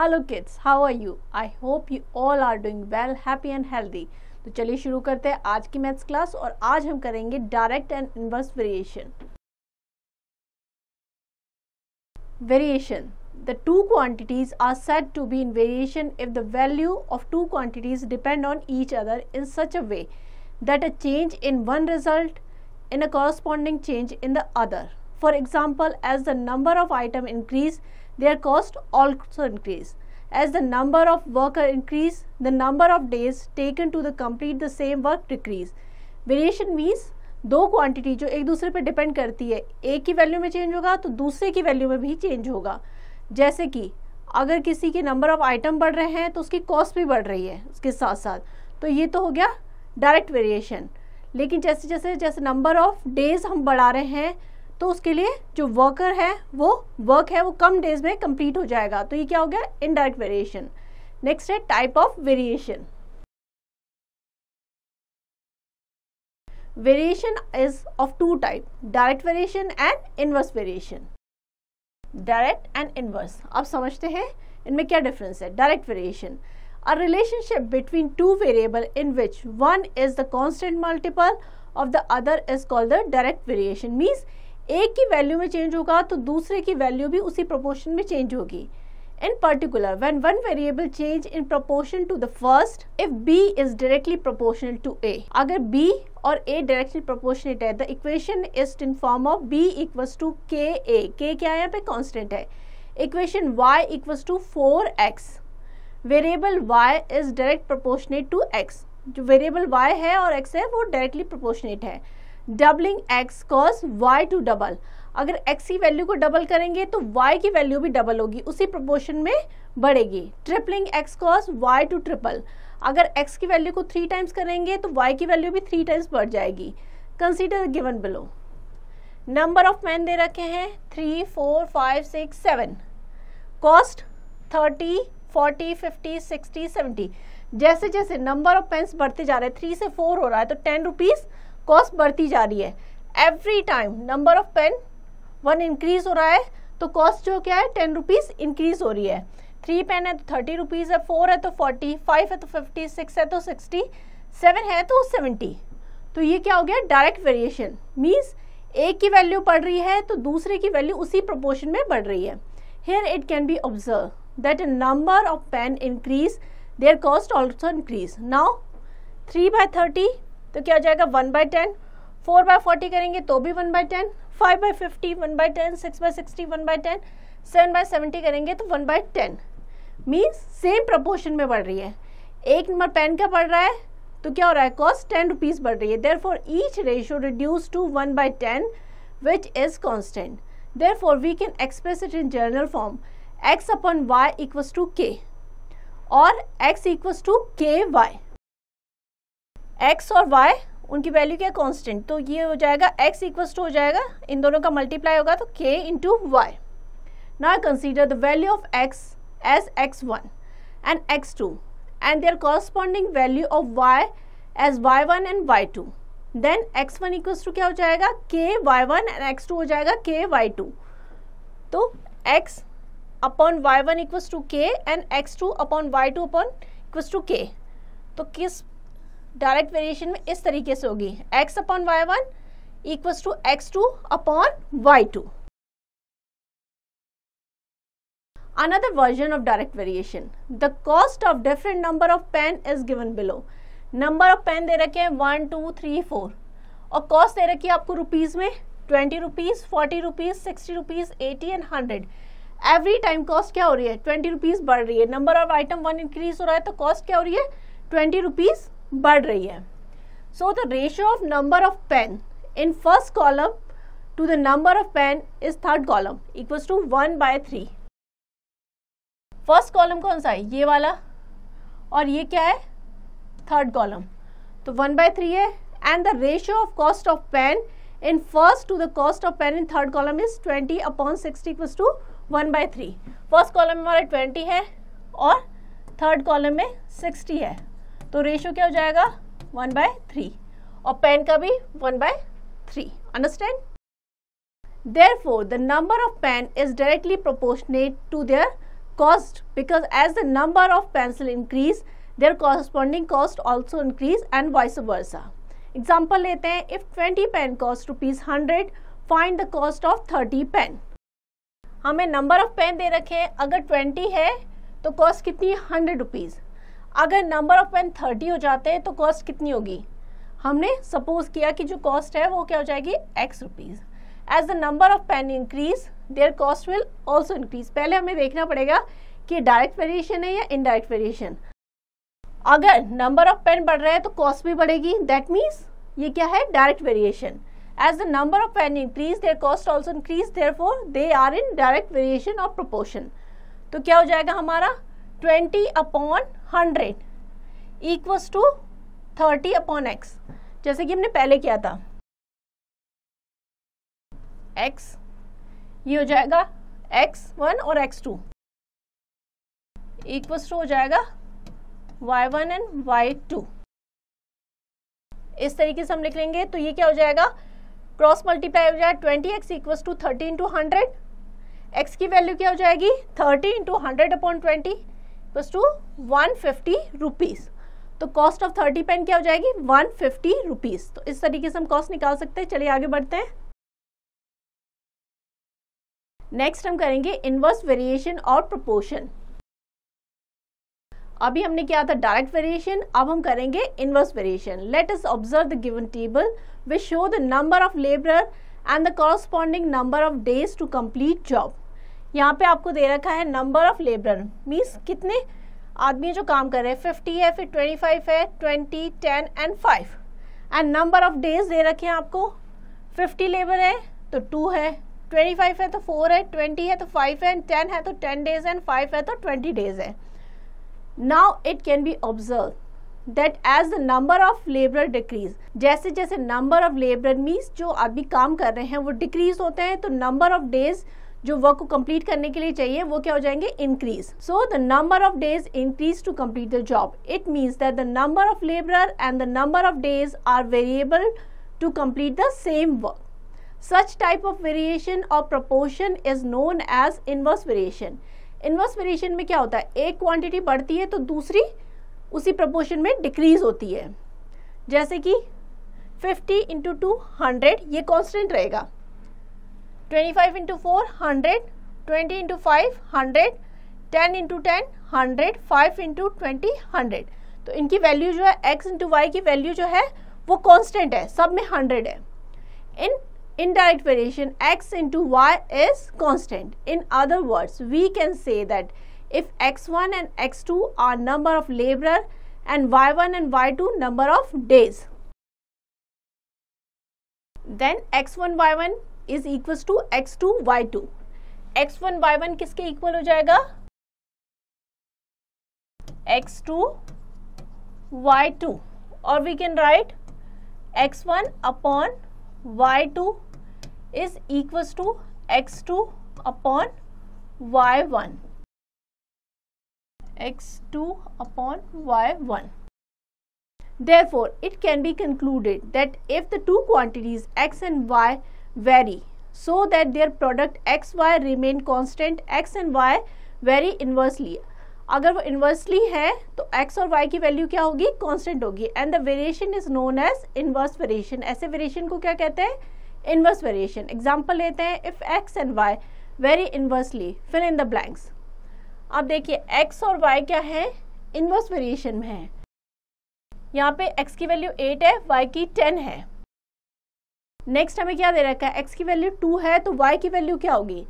Hello kids, how are you? I hope you all are doing well, happy and healthy. तो चलिए शुरू करते हैं आज की मैथ्स क्लास और आज हम करेंगे direct and inverse variation. Variation. The two quantities are said to be in variation if the value of two quantities depend on each other in such a way that a change in one result in a corresponding change in the other. For example, as the number of items increase, their cost also increase. As the number of workers increase, the number of days taken to complete the same work decrease. Variation means दो quantity जो एक दूसरे पर depend करती है, एक की value में चेंज होगा तो दूसरे की वैल्यू में भी चेंज होगा। जैसे कि अगर किसी के नंबर ऑफ आइटम बढ़ रहे हैं तो उसकी कॉस्ट भी बढ़ रही है उसके साथ साथ, तो ये तो हो गया डायरेक्ट वेरिएशन। लेकिन जैसे नंबर ऑफ डेज हम बढ़ा रहे हैं तो उसके लिए जो वर्कर है वो कम डेज में कंप्लीट हो जाएगा, तो ये क्या हो गया इनडायरेक्ट वेरिएशन। नेक्स्ट है type of variation. Variation is of two types, direct variation and inverse variation. Direct and inverse, अब समझते हैं इनमें क्या डिफरेंस है। Direct variation, a relationship between two variables in which one is the constant multiple of the other is called the direct variation. Means एक की value में change होगा तो दूसरे की वैल्यू भी उसी प्रोपोर्शन में चेंज होगी। In particular, when one variable change in proportion to the first, if B is directly proportional to A, अगर B और A directly proportionate है, the equation is in form of B equals to KA. K क्या है यहाँ पे constant है। Equation Y equals to 4x. Variable Y is direct proportionate to x. जो variable Y है और x है वो directly proportionate है। Doubling x cause Y to double. अगर x की वैल्यू को डबल करेंगे तो y की वैल्यू भी डबल होगी, उसी प्रोपोर्शन में बढ़ेगी। Tripling x cause y to triple, अगर x की वैल्यू को 3 टाइम्स करेंगे तो y की वैल्यू भी 3 टाइम्स बढ़ जाएगी। Consider given below. Number of pen दे रखे हैं 3, 4, 5, 6, 7। कॉस्ट 30, 40, 50, 60, 70। जैसे जैसे नंबर ऑफ पेन्स बढ़ते जा रहे हैं, 3 से 4 हो रहा है तो 10 रुपीज़ कॉस्ट बढ़ती जा रही है। Every time number of pen 1 increase हो रहा है तो कॉस्ट जो क्या है 10 रुपीज़ इंक्रीज हो रही है। 3 पेन है तो 30 रुपीज़ है, 4 है तो 40, 5 है तो 50, 6 है तो 60, 7 है तो 70। तो ये क्या हो गया डायरेक्ट वेरिएशन। मीन्स एक की वैल्यू बढ़ रही है तो दूसरे की वैल्यू उसी प्रोपोर्शन में बढ़ रही है। Here it can be observe that number of pen increase there cost also increase. Now 3/30 तो क्या हो जाएगा 1/10, 4/40 करेंगे तो भी 1/10, 5/50 1/10, 6/60 1/10, 7/70 करेंगे तो 1/10। मीन्स सेम प्रपोर्शन में बढ़ रही है। एक नंबर पेन का बढ़ रहा है तो क्या हो रहा है कॉस्ट 10 रुपीज़ बढ़ रही है। Therefore each ratio reduce to 1/10 which is constant. Therefore we can express it in general form x upon y equals to k और x equals to ky। x और y उनकी वैल्यू क्या constant, तो ये हो जाएगा x इक्वल्स टू हो जाएगा, इन दोनों का मल्टीप्लाई होगा तो k into y. Now consider the value of x as x1 and x2 and their corresponding value of y as y1 and y2। Then x1 equals to क्या हो जाएगा k y1 and x2 हो जाएगा k y2। तो x upon y1 equals to k and x2 upon y2 upon equals to k। तो किस direct variation में इस तरीके से होगी x upon y1 equals to x2 upon y2। Another version of direct variation, the cost of different number of pen is given below. Number of pen दे रखे हैं 1, 2, 3, 4 और कॉस्ट दे रखी है आपको रुपीज़ में 20 rupees, 40 rupees, 60 rupees, 80 and 100। Every time cost क्या हो रही है 20 रुपीज़ बढ़ रही है। नंबर ऑफ आइटम 1 इंक्रीज हो रहा है तो कॉस्ट क्या हो रही है 20 रुपीज़ बढ़ रही है। So the ratio of number of pen in first column to the number of pen is third column equals to 1/3। First कॉलम कौन सा है ये वाला और ये क्या है थर्ड कॉलम, तो 1/3 है। And the ratio of cost of pen in first to the cost of pen in third column is 20/60 equals to 1/3। First column में हमारा 20 है और थर्ड कॉलम में 60 है, तो रेशियो क्या हो जाएगा 1/3 और पेन का भी 1/3। Understand? Therefore, the number of pen is directly proportionate to their cost, because as the number of pencil increase, their corresponding cost also increase and vice versa. Example लेते हैं, if 20 pen cost ₹100, find the cost of 30 pen. हमें number of pen दे रखे हैं, अगर 20 है तो cost कितनी है? ₹100. अगर नंबर ऑफ पेन 30 हो जाते हैं तो कॉस्ट कितनी होगी? हमने सपोज किया कि जो कॉस्ट है वो क्या हो जाएगी? X rupees. As the number of pen increase there cost will also increase. पहले हमें देखना पड़ेगा कि डायरेक्ट वेरिएशन है या इनडायरेक्ट वेरिएशन. अगर नंबर ऑफ पेन बढ़ रहा है तो कॉस्ट भी बढ़ेगी, दैट मीन्स ये क्या है? Direct variation. As the number of pen increase, their cost also increase. Therefore, they are in direct variation of proportion. तो क्या हो जाएगा हमारा? 20/100 equals to 30/x. जैसे कि हमने पहले किया था. x ये हो जाएगा x1 और x2 equals to हो जाएगा y1 and y2. इस तरीके से हम लिख लेंगे. तो ये क्या हो जाएगा? क्रॉस मल्टीप्लाई हो जाएगा 20x equals to 30 into 100. x की वैल्यू क्या हो जाएगी? 30 इंटू 100/20 इक्वल्स टू 150 रुपीज़. तो कॉस्ट ऑफ 30 पेन क्या हो जाएगी? 150 रुपीज़. तो इस तरीके से हम कॉस्ट निकाल सकते हैं. चलिए आगे बढ़ते हैं. नेक्स्ट हम करेंगे इनवर्स वेरिएशन और प्रोपोर्शन. अभी हमने किया था डायरेक्ट वेरिएशन, अब हम करेंगे inverse variation. Let us observe the given table which show the number of laborer and the corresponding number of days to complete job. यहाँ पे आपको दे रखा है नंबर ऑफ लेबरर, मीन्स कितने आदमी जो काम कर रहे हैं. 50 है, फिर 25 है, 20, 10 and 5. And number of days दे रखे हैं आपको. 50 लेबर है तो 2 है, 25 है तो 4 है, 20 है तो 5 है, 10 है तो 10 डेज एंड 5 है तो 20 डेज है. Now it can be observe that as the number of laborer decrease, जैसे जैसे number of laborer means जो आदमी काम कर रहे हैं वो decrease होते हैं, तो number of days जो वर्क को कंप्लीट करने के लिए चाहिए वो क्या हो जाएंगे? Increase. So the number of days increase to complete the job. It means that the number of labourer and the number of days are variable to complete the same work. Such type of variation और proportion is known as inverse variation. Inverse variation में क्या होता है? एक quantity बढ़ती है तो दूसरी उसी प्रपोर्शन में डिक्रीज होती है. जैसे कि 50 इंटू 2 100, ये कॉन्स्टेंट रहेगा. 25 इंटू 4 100, 20 इंटू 5 100, 10 इंटू 10 100, 5 इंटू 20 100. तो इनकी वैल्यू जो है x इंटू वाई की वैल्यू जो है वो कॉन्स्टेंट है, सब में 100 है. इन indirect variation x into y is constant. In other words, we can say that if x1 and x2 are number of laborer and y1 and y2 number of days, then x1 y1 is equals to x2 y2. x1 y1 किसके equal हो जाएगा? x2 y2. और we can write x1 upon y2 is equals to x2 upon y1. x2 upon y1. Therefore, it can be concluded that if the two quantities x and y vary so that their product xy remain constant, x and y vary inversely. अगर वो inversely है तो x और y की value क्या होगी? Constant होगी. And the variation is known as inverse variation. ऐसे वेरिएशन को क्या कहते हैं? Inverse variation. एग्जांपल लेते हैं. If x and y vary inversely, fill in the blanks. अब देखिए x और y क्या है? इनवर्स वेरिएशन में है. यहाँ पे x की वैल्यू 8 है, y की 10 है. नेक्स्ट हमें क्या दे रखा है? x की वैल्यू 2 है तो y की वैल्यू क्या होगी?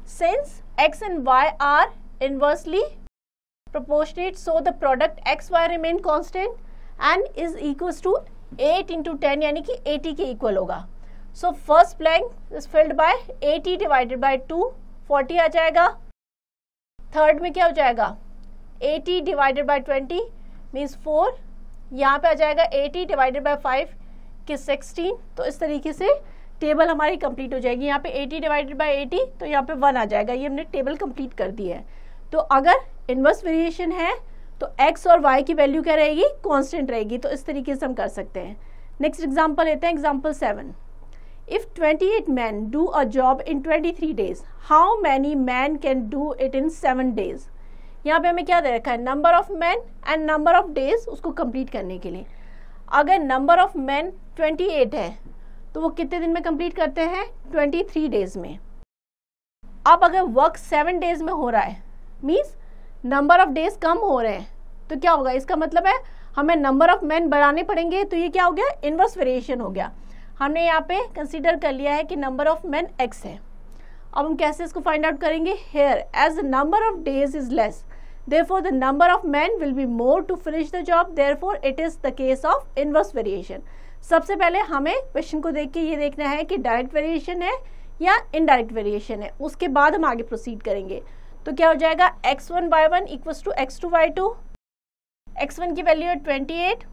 Since x and y are inversely proportionate, so the product xy remain constant and is equals to 8 into 10 यानी कि 80 के इक्वल होगा. So first blank is filled by 80 divided by 2, 40 आ जाएगा. थर्ड में क्या हो जाएगा? 80 divided by 20 means 4. यहाँ पे आ जाएगा 80 divided by 5 कि 16. तो इस तरीके से टेबल हमारी कंप्लीट हो जाएगी. यहाँ पे 80 divided by 80 तो यहाँ पे 1 आ जाएगा. ये हमने टेबल कंप्लीट कर दी है. तो अगर इनवर्स वेरिएशन है तो x और y की वैल्यू क्या रहेगी? कांस्टेंट रहेगी. तो इस तरीके से हम कर सकते हैं. नेक्स्ट एग्जांपल लेते हैं. Example 7. If 28 men do a job in 23 days, how many men can do it in 7 days? यहाँ पे हमें क्या दे रखा है, number of man and number of days उसको कंप्लीट करने के लिए। अगर नंबर ऑफ मैन 28 है तो वो कितने दिन में कंप्लीट करते हैं, 23 डेज में। अब अगर वर्क 7 डेज में हो रहा है, मीन्स नंबर ऑफ डेज कम हो रहे हैं, तो क्या होगा, इसका मतलब है हमें नंबर ऑफ मैन बढ़ाने पड़ेंगे। तो ये क्या हो गया, इनवर्स वेरिएशन हो गया। हमने यहाँ पे कंसीडर कर लिया है कि नंबर ऑफ मैन x है। अब हम कैसे इसको फाइंड आउट करेंगे, here as the number of days is less therefore the number of men will be more to finish the job, therefore it is the case of inverse variation। सबसे पहले हमें question को देख के ये देखना है कि डायरेक्ट वेरिएशन है या इनडायरेक्ट वेरिएशन है, उसके बाद हम आगे प्रोसीड करेंगे। तो क्या हो जाएगा, x1y1 equals to x2y2, x1 की वैल्यू है 28,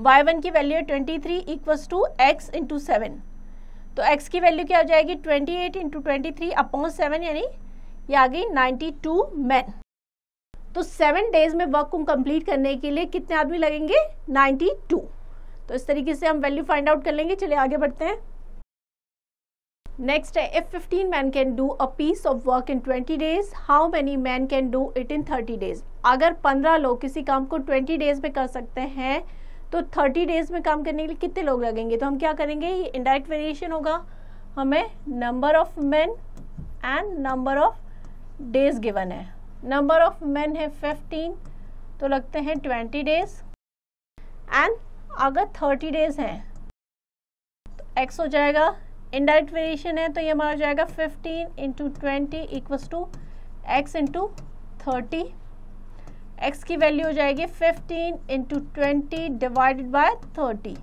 y1 की वैल्यू है 23 इक्वल्स टू x इंटू 7। तो x की वैल्यू क्या हो जाएगी, 28 इंटू 23 अपॉन 7, यानी ये आ गई 92 मैन। तो 7 डेज में वर्क को कंप्लीट करने के लिए कितने आदमी लगेंगे, 92। तो इस तरीके से हम वैल्यू फाइंड आउट कर लेंगे। चलिए आगे बढ़ते हैं। नेक्स्ट है, if 15 man can do a piece of work in 20 days, how many man can do it in 30 days. अगर 15 लोग किसी काम को 20 डेज में कर सकते हैं तो 30 डेज में काम करने के लिए कितने लोग लगेंगे। तो हम क्या करेंगे, ये इनडायरेक्ट वेरिएशन होगा, हमें number of man and number of days given है। नंबर ऑफ मैन है 15, तो लगते हैं 20 डेज, एंड अगर 30 डेज हैं तो x हो जाएगा, इनडायरेक्ट वेरिएशन है तो ये हमारा हो जाएगा 15 into 20 equals to x into 30। x की वैल्यू हो जाएगी 15 इंटू 20 डिवाइडेड बाय 30।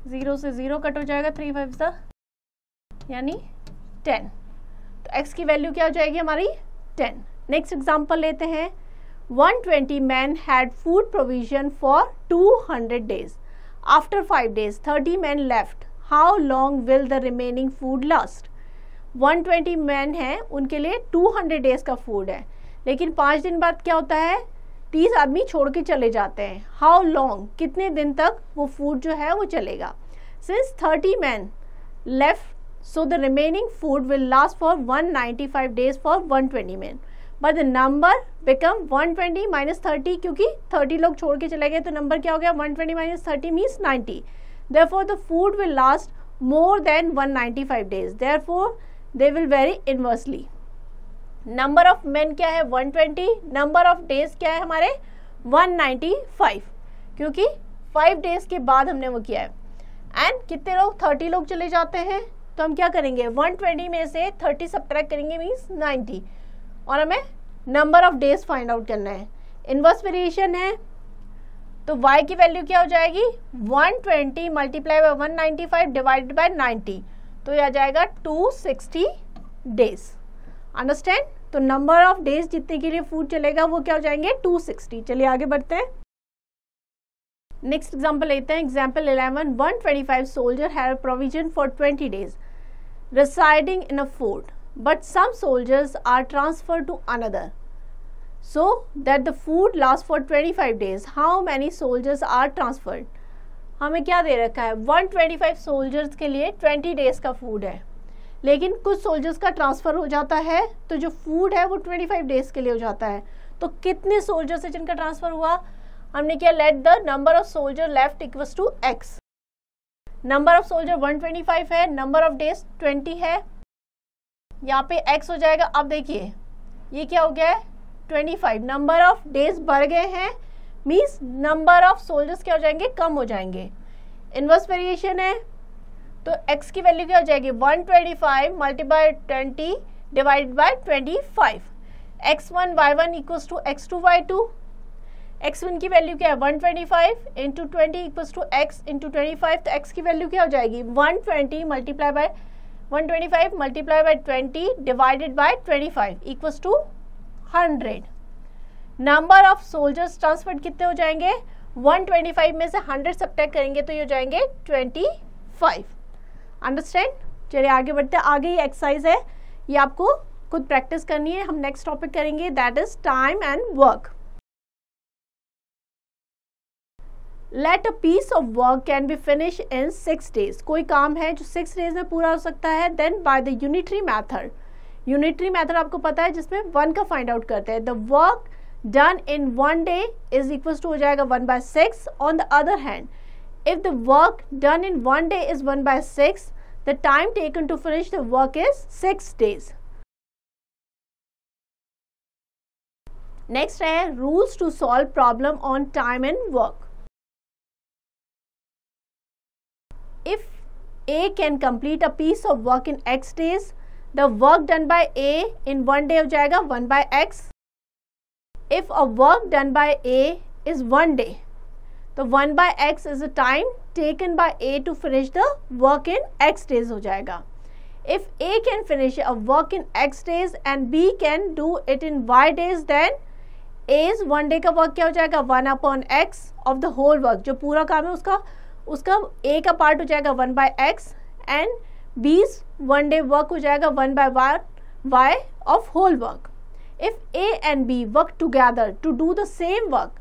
0 से 0 कट हो जाएगा, 3 5 यानी 10। तो x की वैल्यू क्या हो जाएगी हमारी, 10। नेक्स्ट एग्जाम्पल लेते हैं। 120 men had food provision for 200 days. After 5 days, 30 men left. How long will the remaining food last? 120 men हैं, उनके लिए 200 days का फूड है, लेकिन 5 दिन बाद क्या होता है, 30 आदमी छोड़ के चले जाते हैं। How long, कितने दिन तक वो फूड जो है वो चलेगा। Since 30 men left, so the remaining food will last for 195 days for 120 men. But the number become 120 minus 30, क्योंकि 30 लोग छोड़ के चले गए तो नंबर क्या हो गया, 120 minus 30 means 90. Therefore the food will last more than 195 days. Therefore they will vary inversely. Number of men क्या है, 120, number of days क्या है हमारे 195, क्योंकि 5 days के बाद हमने वो किया है। एंड कितने लोग, 30 लोग चले जाते हैं, तो हम क्या करेंगे, 120 में से 30 सब्ट्रैक्ट करेंगे, मीन्स 90, और हमें number of days find out करना है। इनवर्स वेरिएशन है तो y की वैल्यू क्या हो जाएगी, 120 मल्टीप्लाई बाय 195 डिवाइडेड बाय 90, तो यह आ जाएगा 260 डेज। अंडरस्टैंड। तो नंबर ऑफ डेज जितने के लिए फूड चलेगा वो क्या हो जाएंगे, 260। चलिए आगे बढ़ते हैं। नेक्स्ट एग्जाम्पल लेते हैं। Example 11, 125 soldier have provision for 20 days residing in a fort, but some soldiers are transferred to another so that the food lasts for 25 days. How many soldiers are transferred? हमें क्या दे रखा है, 125 soldiers के लिए 20 days का food है, लेकिन कुछ सोल्जर्स का ट्रांसफर हो जाता है तो जो फूड है वो 25 डेज के लिए हो जाता है। तो कितने सोल्जर्स है जिनका ट्रांसफर हुआ, हमने क्या, let the number of soldier left equals to x। Number of soldier 125 है, नंबर ऑफ डेज 20 है, यहाँ पे x हो जाएगा। अब देखिए ये क्या हो गया है, 25, नंबर ऑफ डेज बढ़ गए हैं, मीन्स नंबर ऑफ सोल्जर्स क्या हो जाएंगे, कम हो जाएंगे। इनवर्स वेरिएशन है तो x की वैल्यू क्या हो जाएगी, 125 multiply 20 divided by 25। x1 y1 equals to x2 y2। x1 की वैल्यू क्या है, 125 into 20 equals to x into 25, तो x की वैल्यू क्या हो जाएगी, 120 multiply by 125 multiply by 20 divided by 25 equals to 100। Number of soldiers transferred कितने हो जाएंगे, 125 में से 100 सब्ट्रैक्ट करेंगे तो ये हो जाएंगे 25। अंडरस्टैंड। चलिए आगे बढ़ते हैं। आगे ये एक्सरसाइज है, ये आपको खुद प्रैक्टिस करनी है। हम नेक्स्ट टॉपिक करेंगे, that is time and work. Let a piece of work can be finish in 6 days, कोई काम है जो 6 days में पूरा हो सकता है, then by the unitary method, unitary method आपको पता है जिसमें 1 का फाइंड आउट करते हैं, the work done in 1 day is equal to हो जाएगा 1/6. On the other hand, if the work done in 1 day is 1/6, the time taken to finish the work is 6 days. Next है rules to solve problem on time and work. If A can complete a piece of work in X days, the work done by A in 1 day हो जाएगा 1/x. If a work done by A is 1 day, तो 1/x is the time taken by A to finish the work in X days हो जाएगा. If A can finish a work in X days and B can do it in Y days, then A's 1 day का work क्या हो जाएगा 1/x of the whole work, जो पूरा काम है उसका A का पार्ट हो जाएगा 1/x and B's 1 day work हो जाएगा 1/y of whole work. If A and B work together to do the same work,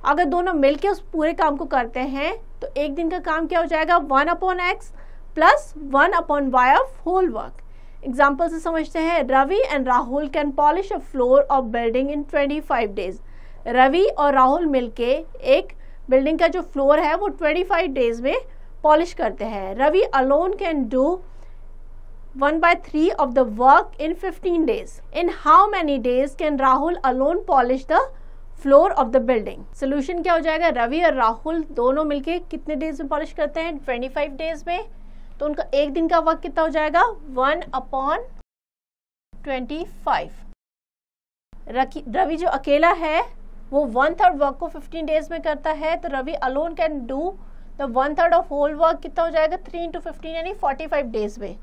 अगर दोनों मिलके उस पूरे काम को करते हैं तो एक दिन का काम क्या हो जाएगा 1/x plus 1/y of whole work. Example से समझते हैं. Ravi and Rahul can polish a floor of building in 25 days. Ravi और राहुल मिलके एक बिल्डिंग का जो फ्लोर है वो 25 days में पॉलिश करते हैं. Ravi alone can do 1/3 of the work in 15 days. In how many days can Rahul alone polish the floor of the building? Solution क्या हो जाएगा, रवि और राहुल दोनों मिलके कितने डेज में पॉलिश करते हैं 25 days में, तो उनका एक दिन का वर्क कितना हो जाएगा 1/25. रवि जो अकेला है वो 1/3 वर्क को 15 days में करता है, तो Ravi alone can do the 1/3 of whole work कितना हो जाएगा 3 into 15 यानी 45 days में.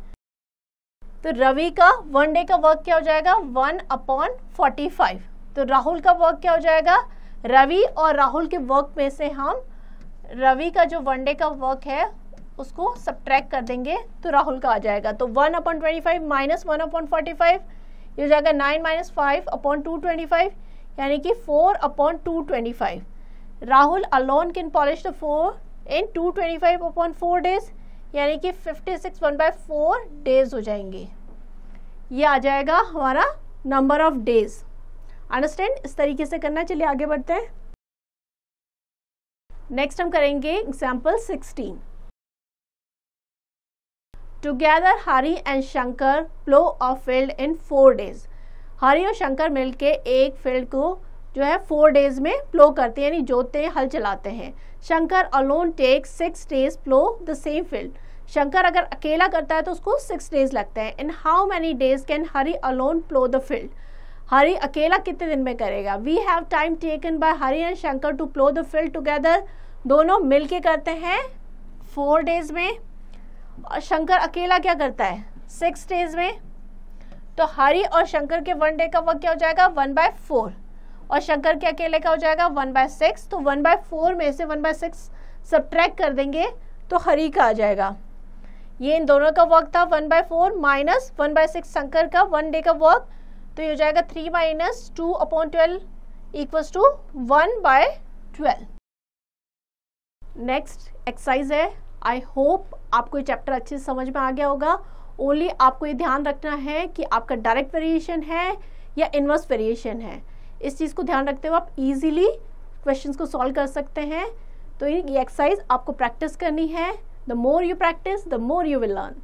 तो रवि का 1 day का वर्क क्या हो जाएगा 1/45. तो राहुल का वर्क क्या हो जाएगा, रवि और राहुल के वर्क में से हम रवि का जो 1 day का वर्क है उसको सब्ट्रैक्ट कर देंगे तो राहुल का आ जाएगा. तो 1/25 माइनस 1/45 ये हो जाएगा 9 - 5/225 यानी कि 4/225. Rahul alone can polish the 4 in 225/4 days यानी कि 56 1/4 days हो जाएंगे. ये आ जाएगा हमारा नंबर ऑफ डेज. अंडरस्टैंड, इस तरीके से करना. चलिए आगे बढ़ते हैं. नेक्स्ट हम करेंगे example 16. Together Hari and Shankar plough a field in 4 days. Hari और शंकर मिलके एक फील्ड को जो है 4 days में प्लो करते हैं यानी जोतते हैं, हल चलाते हैं. Shankar alone take 6 days plough the same field. Shankar अगर अकेला करता है तो उसको 6 days लगते हैं. In how many days can Hari alone plough the field. Hari अकेला कितने दिन में करेगा. We have time taken by Hari and Shankar to plough the field together. दोनों मिलके करते हैं 4 days में और शंकर अकेला क्या करता है 6 days में. तो हरी और शंकर के 1 day का वर्क क्या हो जाएगा 1/4 और शंकर के अकेले का हो जाएगा 1/6. तो 1/4 में से 1/6 सब्ट्रैक्ट कर देंगे तो हरी का आ जाएगा. ये इन दोनों का वर्क था 1/4 माइनस 1/6 शंकर का 1 day का वर्क, तो ये हो जाएगा 3 - 2/12 इक्वल्स टू 1/12. नेक्स्ट एक्सरसाइज है. आई होप आपको ये चैप्टर अच्छे से समझ में आ गया होगा. ओनली आपको ये ध्यान रखना है कि आपका डायरेक्ट वेरिएशन है या इनवर्स वेरिएशन है. इस चीज़ को ध्यान रखते हुए आप इजीली क्वेश्चंस को सॉल्व कर सकते हैं. तो ये एक्सरसाइज आपको प्रैक्टिस करनी है. The more you practice the more you will learn.